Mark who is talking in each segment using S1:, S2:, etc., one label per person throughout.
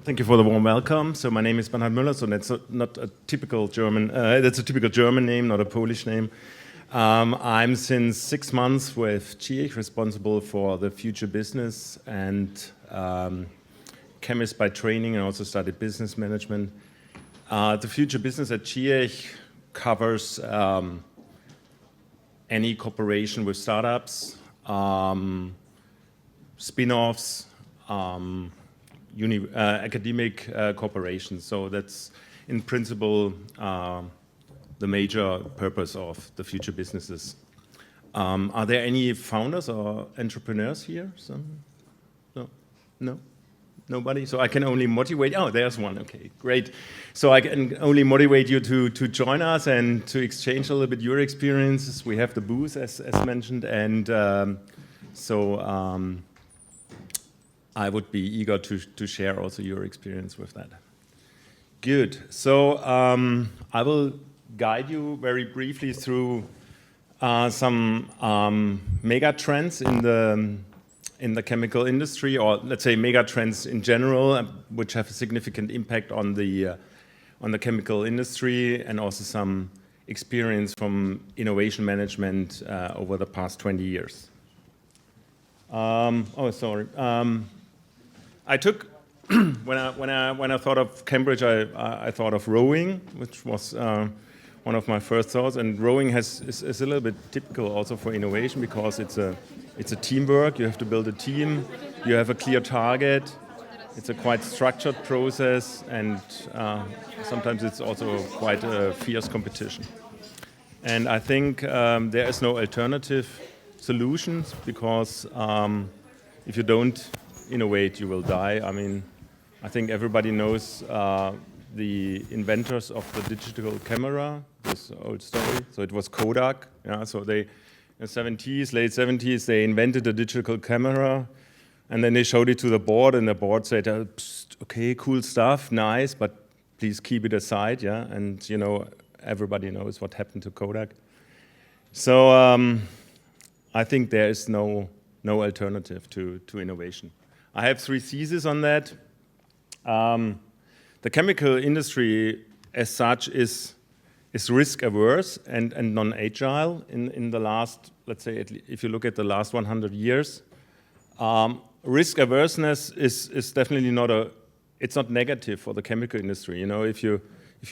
S1: Thank you for the warm welcome. So my name is Bernhard Muller, so that's not a typical German, that's a typical German name, not a Polish name. I'm since 6 months with CIECH, responsible for the future business and chemist by training, and also studied business management. The future business at CIECH covers any cooperation with startups, spin-offs, academic corporations. So that's in principle the major purpose of the future businesses. Are there any founders or entrepreneurs here? No? Nobody? So I can only motivate, oh, there's one, okay, great. So I can only motivate you to join us and to exchange a little bit your experiences. We have the booth, as mentioned, and I would be eager to share also your experience with that. Good, so I will guide you very briefly through some mega trends in the chemical industry, or let's say mega trends in general, which have a significant impact on the chemical industry, and also some experience from innovation management over the past 20 years. I took when I thought of Cambridge, I thought of rowing, which was one of my first thoughts. And rowing is a little bit typical also for innovation, because it's a teamwork. You have to build a team. You have a clear target. It's a quite structured process, and sometimes it's also quite a fierce competition. And I think there is no alternative solutions, because if you don't innovate, you will die. I mean, I think everybody knows the inventors of the digital camera, this old story. So it was Kodak. Yeah, so they, in the 70s, late 70s, they invented a digital camera, and then they showed it to the board, and the board said, okay, cool stuff, nice, but please keep it aside, yeah? And, you know, everybody knows what happened to Kodak. So I think there is no alternative to innovation. I have 3 theses on that. The chemical industry as such is risk averse and non-agile in the last, let's say, if you look at the last 100 years. Risk averseness is definitely it's not negative for the chemical industry. You know, if you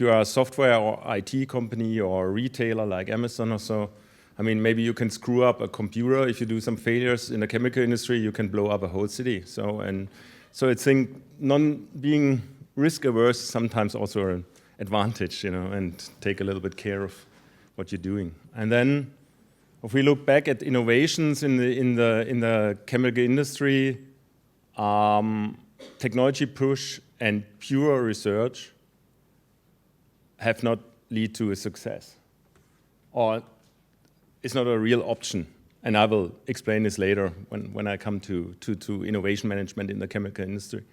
S1: are a software or IT company or a retailer like Amazon or so, I mean, maybe you can screw up a computer. If you do some failures in the chemical industry, you can blow up a whole city. So I think being risk averse is sometimes also an advantage, you know, and take a little bit care of what you're doing. And then, if we look back at innovations in the chemical industry, technology push and pure research have not led to a success, or it's not a real option. And I will explain this later when I come to innovation management in the chemical industry.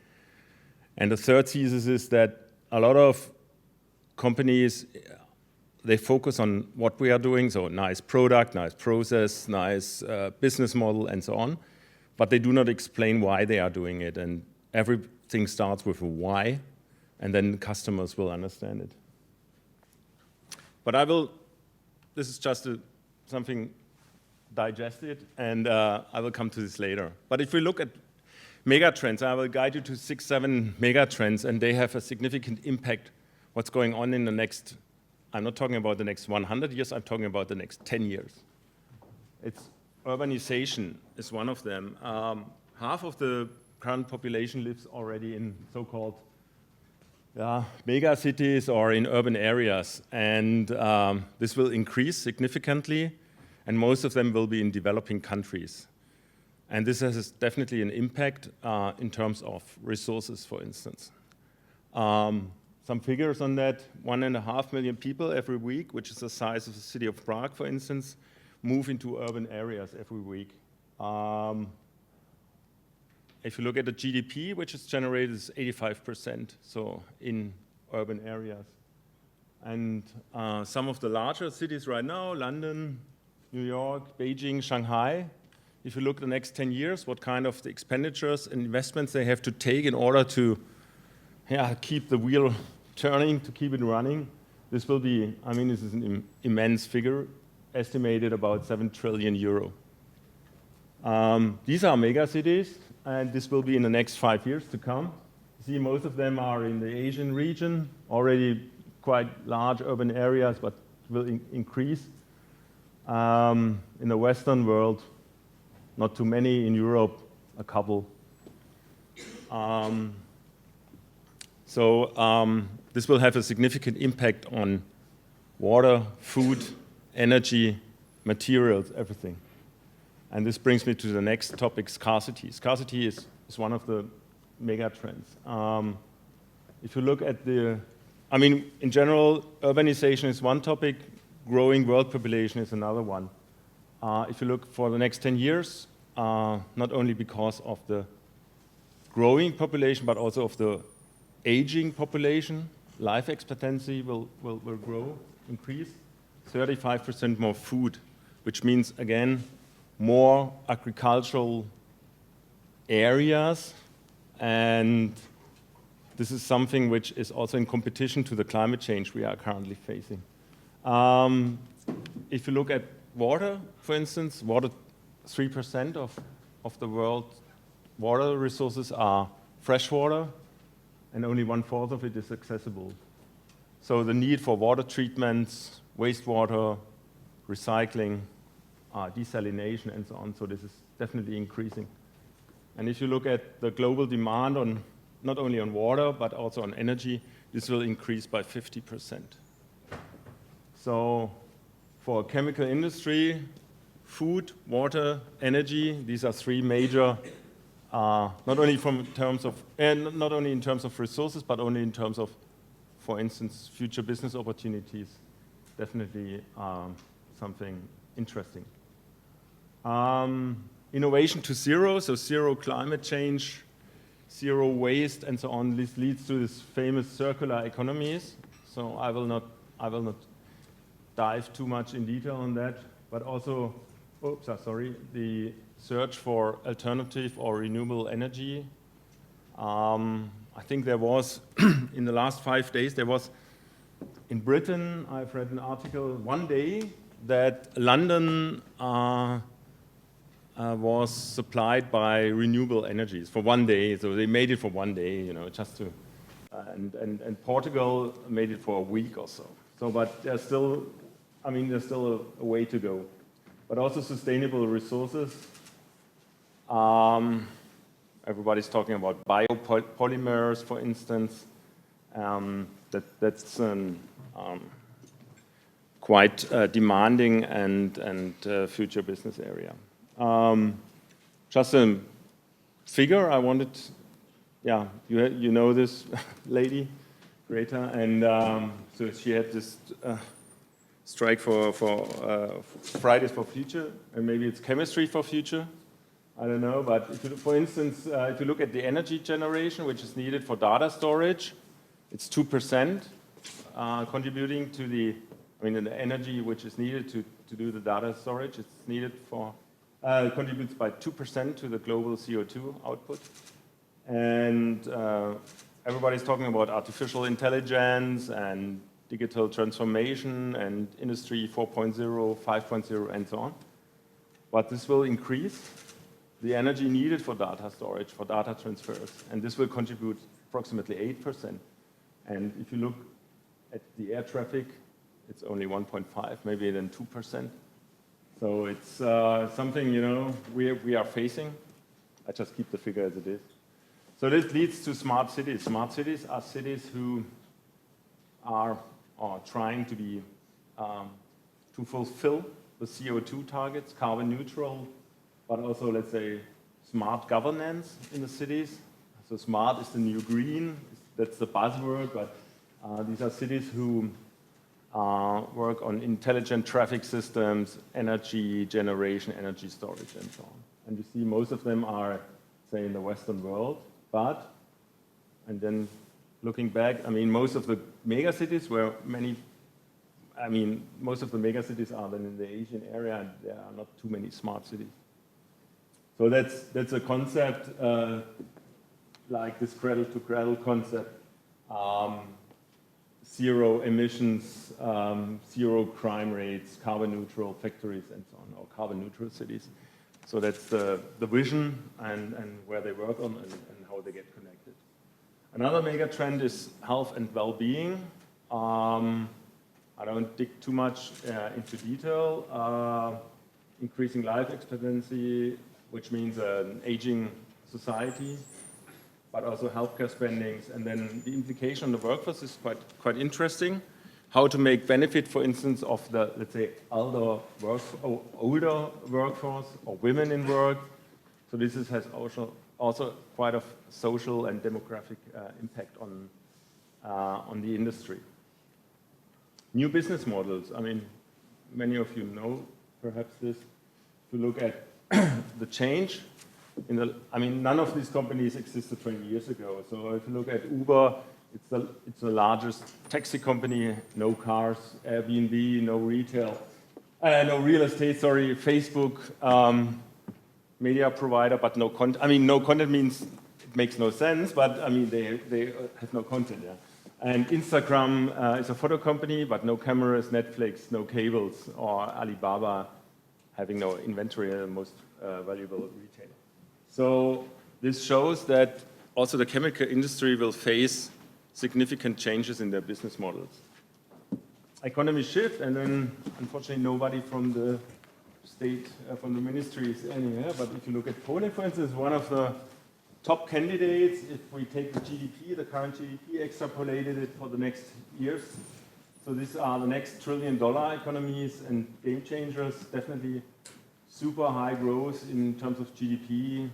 S1: And the third thesis is that a lot of companies, they focus on what we are doing, so nice product, nice process, nice business model, and so on, but they do not explain why they are doing it. And everything starts with a why, and then customers will understand it. But this is just something digested, and I will come to this later. But if we look at megatrends, I will guide you to 6, 7 megatrends, and they have a significant impact what's going on in the next, I'm not talking about the next 100 years, I'm talking about the next 10 years. It's urbanization is one of them. Half of the current population lives already in so-called mega cities or in urban areas, and this will increase significantly, and most of them will be in developing countries. And this has definitely an impact in terms of resources, for instance. Some figures on that: 1.5 million people every week, which is the size of the city of Prague, for instance, move into urban areas every week. If you look at the GDP, which is generated, is 85%, so in urban areas. And some of the larger cities right now, London, New York, Beijing, Shanghai, if you look at the next 10 years, what kind of the expenditures and investments they have to take in order to keep the wheel turning, to keep it running. This will be, I mean, this is an immense figure, estimated about 7 trillion euro. These are mega cities, and this will be in the next 5 years to come. You see, most of them are in the Asian region, already quite large urban areas, but will increase. In the Western world, not too many. In Europe, a couple. This will have a significant impact on water, food, energy, materials, everything. And this brings me to the next topic, scarcity. Scarcity is one of the mega trends. If you look at in general, urbanization is one topic, growing world population is another one. If you look for the next 10 years, not only because of the growing population, but also of the aging population, life expectancy will grow, increase. 35% more food, which means, again, more agricultural areas, and this is something which is also in competition to the climate change we are currently facing. If you look at water, for instance, 3% of the world's water resources are fresh water, and only 1/4 of it is accessible. So the need for water treatments, wastewater, recycling, desalination, and so on, so this is definitely increasing. And if you look at the global demand not only on water, but also on energy, this will increase by 50%. So for chemical industry, food, water, energy, these are three major, not only in terms of resources, but only in terms of, for instance, future business opportunities, definitely something interesting. Innovation to zero, so zero climate change, zero waste, and so on. This leads to this famous circular economies. So I will not dive too much in detail on that, but also, the search for alternative or renewable energy. I think there was, in the last 5 days, there was, in Britain, I've read an article one day that London was supplied by renewable energies for one day. So they made it for one day, just to, and Portugal made it for a week or so. So, but there's still a way to go. But also sustainable resources. Everybody's talking about biopolymers, for instance. That's quite demanding and future business area. Just a figure I wanted. You know this lady, Greta, and so she had this strike for Fridays for Future, and maybe it's chemistry for future. I don't know, but for instance, if you look at the energy generation, which is needed for data storage, it's 2% contributing to the energy which is needed to do the data storage. It's needed for, contributes by 2% to the global CO2 output. And everybody's talking about artificial intelligence and digital transformation and industry 4.0, 5.0, and so on. But this will increase the energy needed for data storage, for data transfers, and this will contribute approximately 8%. And if you look at the air traffic, it's only 1.5, maybe then 2%. So it's something, we are facing. I just keep the figure as it is. So this leads to smart cities. Smart cities are cities who are trying to be, to fulfill the CO2 targets, carbon neutral, but also, let's say, smart governance in the cities. So smart is the new green, that's the buzzword, but these are cities who work on intelligent traffic systems, energy generation, energy storage, and so on. And you see most of them are, say, in the Western world, and then looking back, most of the megacities most of the megacities are then in the Asian area, and there are not too many smart cities. So that's a concept like this cradle-to-cradle concept zero emissions, zero crime rates, carbon neutral factories and so on, or carbon neutral cities. So that's the vision and where they work on and how they get connected. Another mega trend is health and well-being. I don't dig too much into detail. Increasing life expectancy, which means an aging society, but also healthcare spendings. And then the implication on the workforce is quite interesting. How to make benefit, for instance, of the, let's say, older workforce or women in work. So this has also quite a social and demographic impact on the industry. New business models. I mean, many of you know perhaps this. To look at the change I mean, none of these companies existed 20 years ago. So if you look at Uber, it's the largest taxi company, no cars. Airbnb, no retail, no real estate. Sorry, Facebook, media provider, but no content. I mean, no content means it makes no sense, but I mean they have no content. Yeah. And Instagram is a photo company, but no cameras. Netflix, no cables, or Alibaba having no inventory, the most valuable retailer. So this shows that also the chemical industry will face significant changes in their business models. Economy shift, and then unfortunately nobody from the state, from the ministry is anywhere, but if you look at Poland, for instance, one of the top candidates, if we take the GDP, the current GDP, extrapolated it for the next years. So these are the next $1 trillion economies and game changers, definitely super high growth in terms of GDP.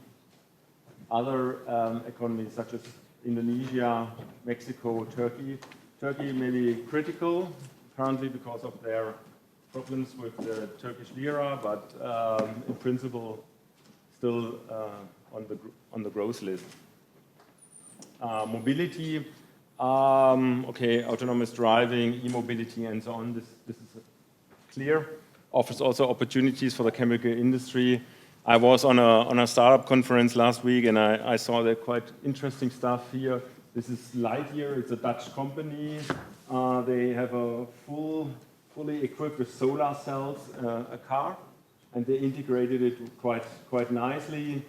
S1: Other economies such as Indonesia, Mexico, Turkey. Turkey may be critical currently because of their problems with the Turkish lira, but in principle still on the growth list. Mobility, okay, autonomous driving, e-mobility and so on, this is clear. Offers also opportunities for the chemical industry. I was on a startup conference last week and I saw that quite interesting stuff here. This is Lightyear, it's a Dutch company. They have a fully equipped with solar cells, a car, and they integrated it quite nicely.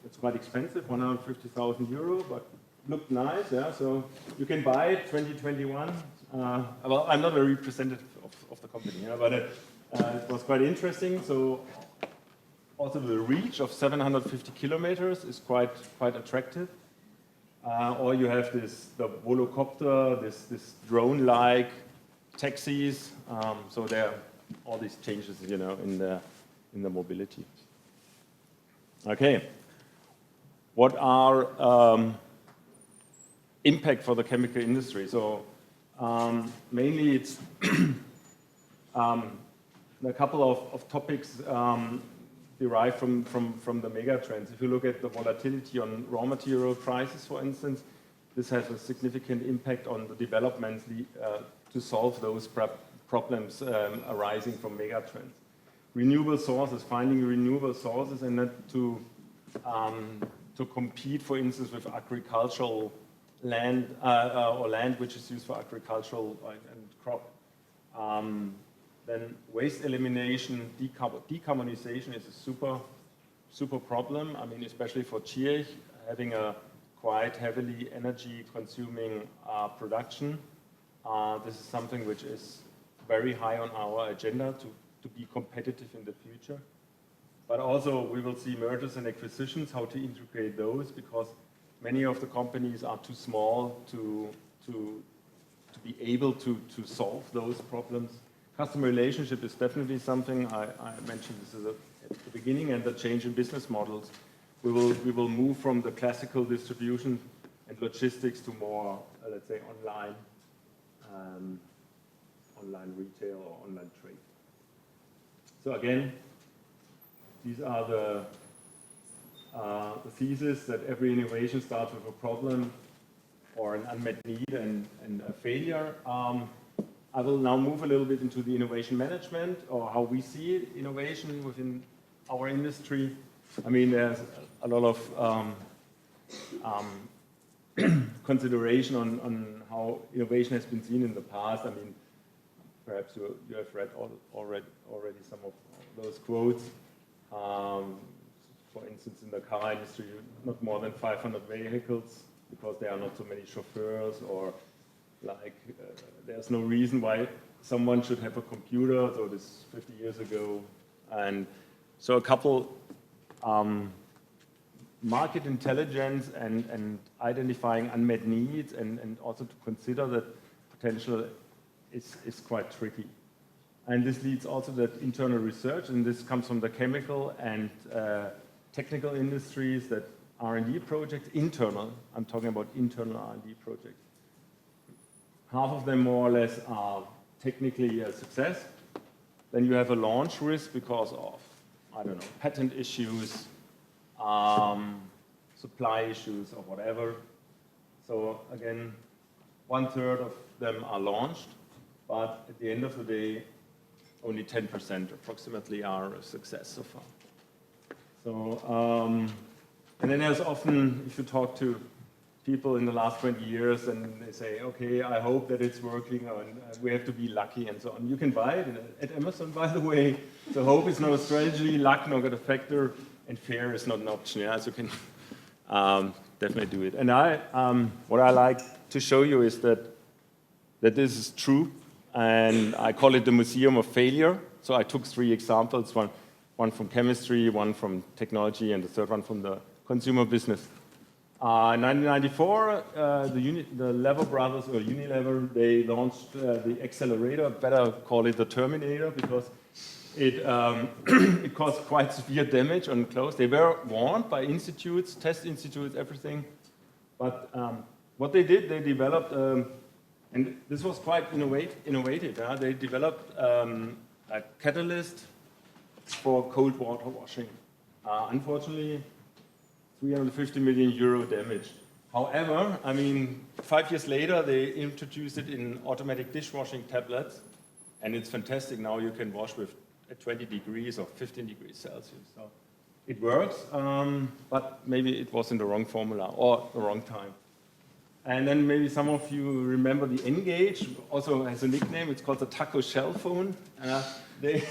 S1: It's quite expensive, 150,000 euro, but looked nice, yeah. So you can buy it 2021. Well, I'm not a representative of the company, yeah, but it was quite interesting. So also the reach of 750 kilometers is quite attractive. Or you have the volocopter, this drone-like taxis. So there are all these changes, you know, in the mobility. Okay, what are impact for the chemical industry? So mainly it's a couple of topics derived from the mega trends. If you look at the volatility on raw material prices, for instance, this has a significant impact on the developments to solve those problems arising from mega trends. Renewable sources, finding renewable sources, and not to compete, for instance, with agricultural land or land which is used for agricultural and crop. Then waste elimination, decarbonization is a super problem. I mean, especially for CIECH, having a quite heavily energy-consuming production. This is something which is very high on our agenda to be competitive in the future. But also we will see mergers and acquisitions, how to integrate those, because many of the companies are too small to be able to solve those problems. Customer relationship is definitely something. I mentioned this at the beginning, and the change in business models. We will move from the classical distribution and logistics to more, let's say, online retail or online trade. So again, these are the thesis that every innovation starts with a problem or an unmet need and a failure. I will now move a little bit into the innovation management, or how we see innovation within our industry. I mean, there's a lot of consideration on how innovation has been seen in the past. I mean, perhaps you have read already some of those quotes. For instance, in the car industry, not more than 500 vehicles because there are not so many chauffeurs, or like there's no reason why someone should have a computer. So this 50 years ago, and so a couple market intelligence and identifying unmet needs, and also to consider that potential is quite tricky. And this leads also to that internal research, and this comes from the chemical and technical industries, that R&D projects, internal, I'm talking about internal R&D projects. Half of them more or less are technically a success. Then you have a launch risk because of, I don't know, patent issues, supply issues or whatever. So again, 1/3 of them are launched, but at the end of the day, only 10% approximately are a success so far. So, and then there's often, if you talk to people in the last 20 years and they say, okay, I hope that it's working, and we have to be lucky and so on. You can buy it at Amazon, by the way. So hope is not a strategy, luck not a factor, and fear is not an option. Yeah, so you can definitely do it. And what I like to show you is that this is true, and I call it the Museum of Failure. So I took 3 examples, one from chemistry, one from technology, and the third one from the consumer business. In 1994, the Lever brothers, or Unilever, they launched the accelerator, better call it the Terminator, because it caused quite severe damage on clothes. They were warned by institutes, test institutes, everything. But what they did, they developed, and this was quite innovative. They developed a catalyst for cold water washing. Unfortunately, 350 million euro damage. However, I mean, 5 years later, they introduced it in automatic dishwashing tablets, and it's fantastic. Now you can wash with at 20 degrees or 15 degrees Celsius. So it works, but maybe it was in the wrong formula or the wrong time. And then maybe some of you remember the N-Gage, also has a nickname. It's called the taco shell phone. They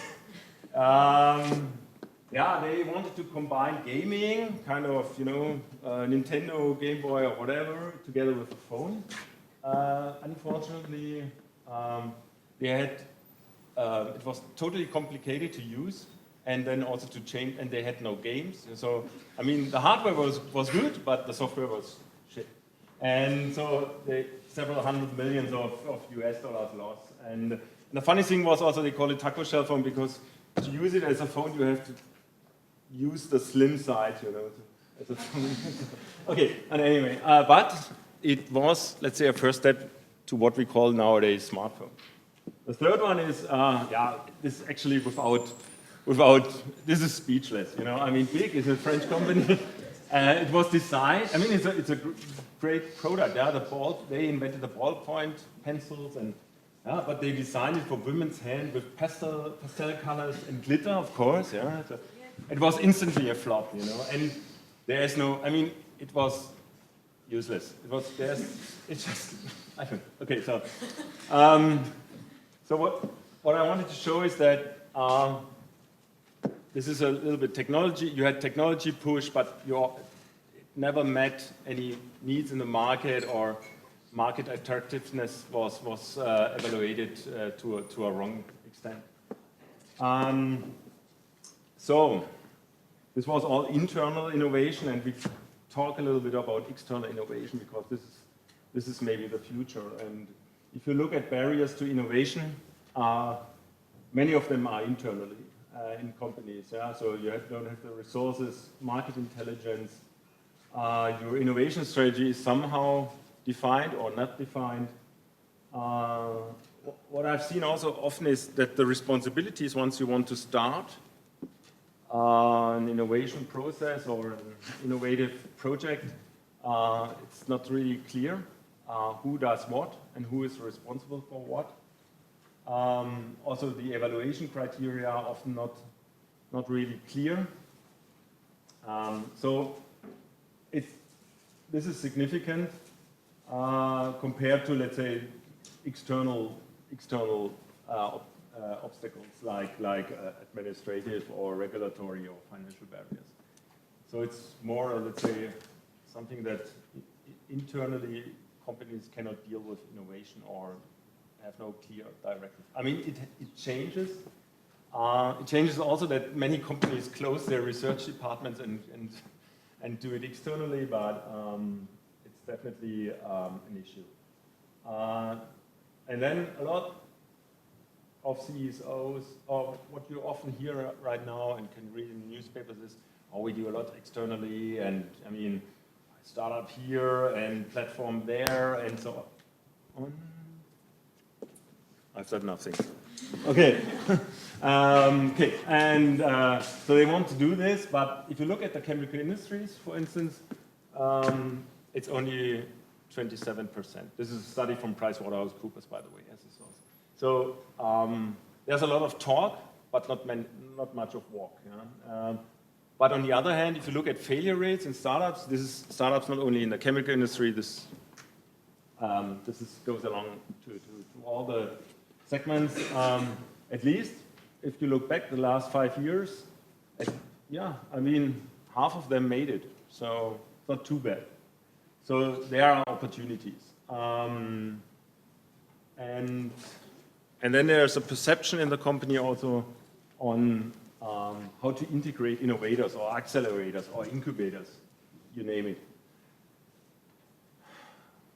S1: wanted to combine gaming, kind of, Nintendo, Game Boy, or whatever, together with a phone. Unfortunately, it was totally complicated to use, and then also to change, and they had no games. So, I mean, the hardware was good, but the software was shit. And so several hundred millions of US dollars lost. And the funny thing was also they call it taco shell phone because to use it as a phone, you have to use the slim side, as a phone. Okay, and anyway, but it was, let's say, a first step to what we call nowadays smartphone. The third one is, this is actually without, this is speechless, I mean, BIC is a French company. It was designed, I mean, it's a great product, they invented the ballpoint pencils, but they designed it for women's hand with pastel colors and glitter, of course, So it was instantly a flop, and there's no, I mean, it was useless. Okay, so, so what I wanted to show is that this is a little bit technology. You had technology push, but it never met any needs in the market, or market attractiveness was evaluated to a wrong extent. So this was all internal innovation, and we talk a little bit about external innovation because this is maybe the future. And if you look at barriers to innovation, many of them are internally in companies. So you don't have the resources, market intelligence. Your innovation strategy is somehow defined or not defined. What I've seen also often is that the responsibilities, once you want to start an innovation process or an innovative project, it's not really clear who does what and who is responsible for what. Also, the evaluation criteria are often not really clear. So this is significant. compared to, let's say, external obstacles like administrative or regulatory or financial barriers. So it's more, let's say, something that internally companies cannot deal with innovation or have no clear directive. I mean, it changes. It changes also that many companies close their research departments and do it externally, but it's definitely an issue. And then a lot of CSOs, or what you often hear right now and can read in the newspapers is, oh, we do a lot externally, and I mean, startup here and platform there, and so on. I've said nothing. Okay. Okay, and so they want to do this, but if you look at the chemical industries, for instance, it's only 27%. This is a study from PricewaterhouseCoopers, by the way, as a source. So there's a lot of talk, but not much of walk. But on the other hand, if you look at failure rates in startups, this is startups not only in the chemical industry, this goes along to all the segments. At least, if you look back the last 5 years, yeah, I mean, half of them made it, so it's not too bad. So there are opportunities. And then there's a perception in the company also on how to integrate innovators or accelerators or incubators, you name it.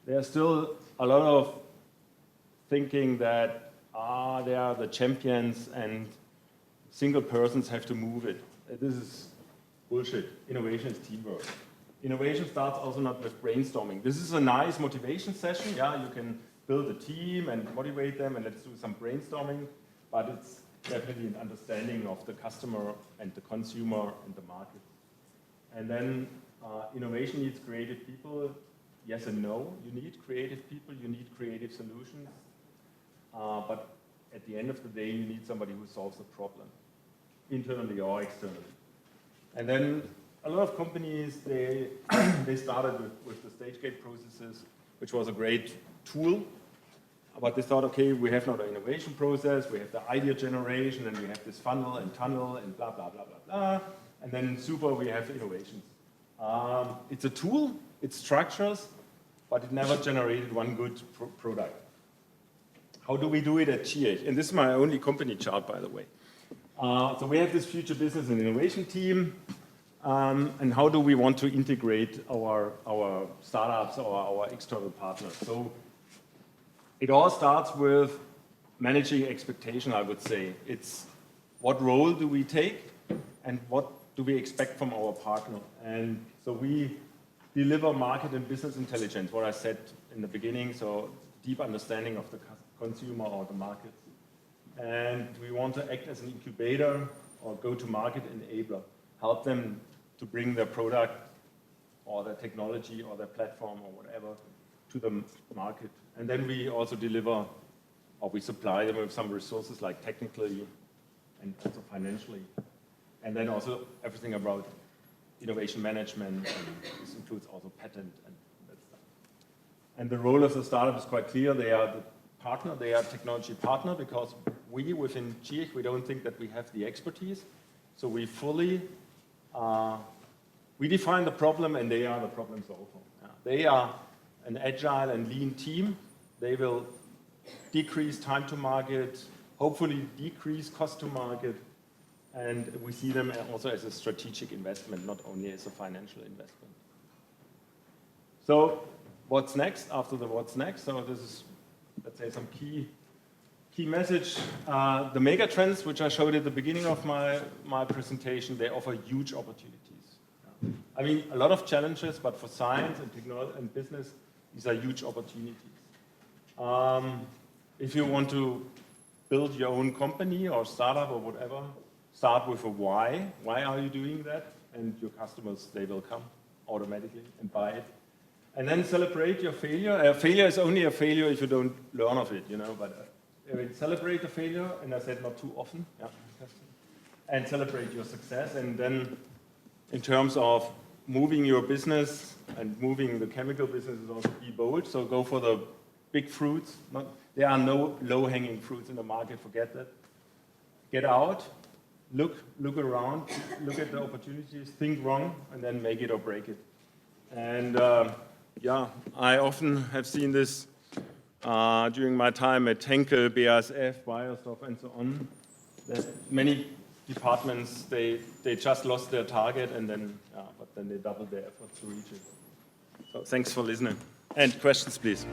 S1: There's still a lot of thinking that they are the champions and single persons have to move it. This is bullshit. Innovation is teamwork. Innovation starts also not with brainstorming. This is a nice motivation session. Yeah, you can build a team and motivate them and let's do some brainstorming, but it's definitely an understanding of the customer and the consumer and the market. And then innovation needs creative people. Yes and no. You need creative people, you need creative solutions. But at the end of the day, you need somebody who solves the problem, internally or externally. And then a lot of companies, they started with the stage gate processes, which was a great tool. But they thought, okay, we have now the innovation process, we have the idea generation, and we have this funnel and tunnel and blah, blah, blah, blah, blah. And then super, we have innovations. It's a tool, it structures, but it never generated one good product. How do we do it at CIECH? And this is my only company chart, by the way. So we have this future business and innovation team. And how do we want to integrate our startups or our external partners? So it all starts with managing expectation, I would say. It's what role do we take and what do we expect from our partner? And so we deliver market and business intelligence, what I said in the beginning, so deep understanding of the consumer or the market. And we want to act as an incubator or go-to-market enabler, help them to bring their product or their technology or their platform or whatever to the market. And then we also deliver, or we supply them with some resources like technically and also financially. And then also everything about innovation management, and this includes also patent and that stuff. And the role of the startup is quite clear. They are the partner, they are technology partner, because we within CIECH, we don't think that we have the expertise. So we fully, we define the problem and they are the problem solver. Yeah. They are an agile and lean team. They will decrease time to market, hopefully decrease cost to market, and we see them also as a strategic investment, not only as a financial investment. So what's next after the what's next? So this is, let's say, some key message. The mega trends, which I showed at the beginning of my presentation, they offer huge opportunities. I mean, a lot of challenges, but for science and technology and business, these are huge opportunities. If you want to build your own company or startup or whatever, start with a why. Why are you doing that? And your customers, they will come automatically and buy it. And then celebrate your failure. Failure is only a failure if you don't learn of it, you know. But celebrate the failure, and I said not too often. Yeah. And celebrate your success. And then, in terms of moving your business and moving the chemical business is also be bold. So go for the big fruits. There are no low-hanging fruits in the market. Forget that. Get out, look around, look at the opportunities, think wrong, and then make it or break it. And yeah, I often have seen this during my time at Henkel, BASF, Bayersdorf, and so on. That many departments they just lost their target, and then but then they doubled their efforts to reach it. So thanks for listening. And questions, please.